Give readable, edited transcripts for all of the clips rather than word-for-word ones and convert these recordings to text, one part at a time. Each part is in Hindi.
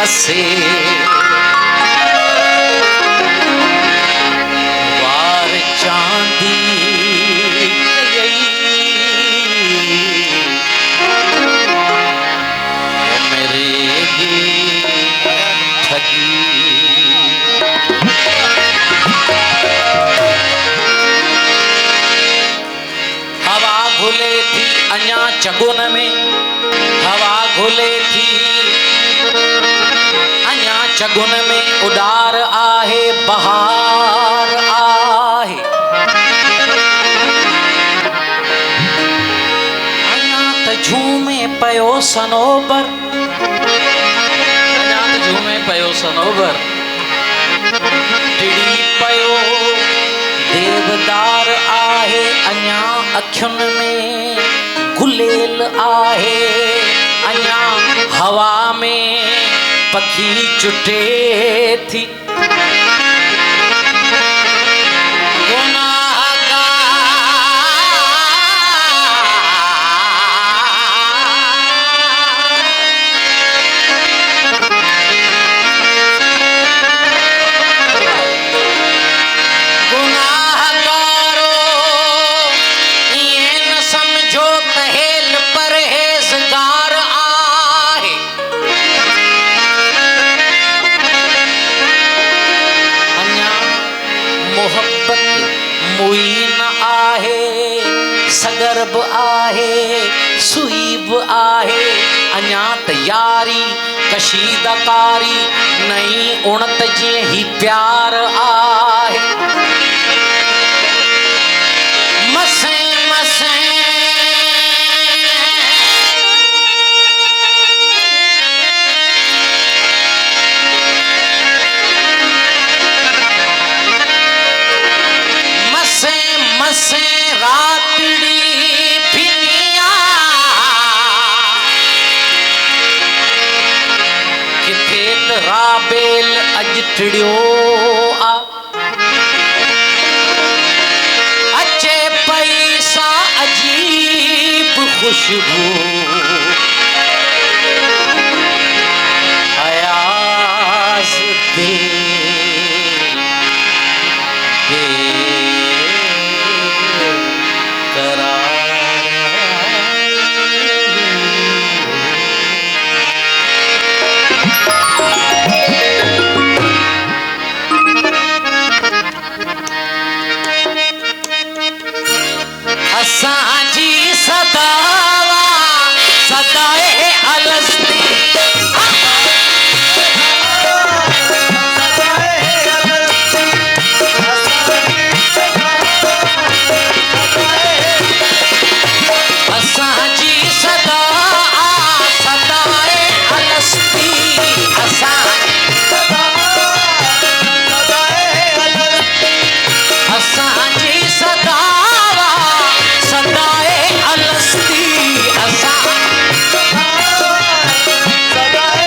से वार चांदी मेरे ठगी हवा घुले थी अञा चगुन में हवा घुले थी अञा चगुन में उडार आहे बहार आहे अञा त झूमे पयो सनोबर अञा त झूमे पयो सनोबर टिड़ी पयो देवदार आहे अञा अखियुनि में गुलेल आहे अञा हवा में पखी चुटे थी मुईन आहे सगर्भ आहे सुईब आहे अञा तयारी कशीदकारी नई उणत जी ही प्यार आहे मसे मसे मसे रातड़ी भिनिया किथे त राबेल अज टिड़ियो आ अचे पैसा अजीब खुशबू अयास दे असांजी सदावा सदाए अलस्ती असांजी सदा सदाए अलस्ती असांजी सदा सदाए अलस्ती असां सदाए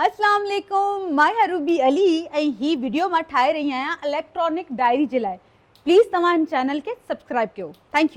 अस्सलाम वालेकुम, मां हरूबी अली ऐं ही वीडियो मां ठाहे रही आहियां इलेक्ट्रॉनिक डायरी जे लाइ। प्लीज़ तव्हां हिन चैनल खे सब्सक्राइब कयो। Thank you.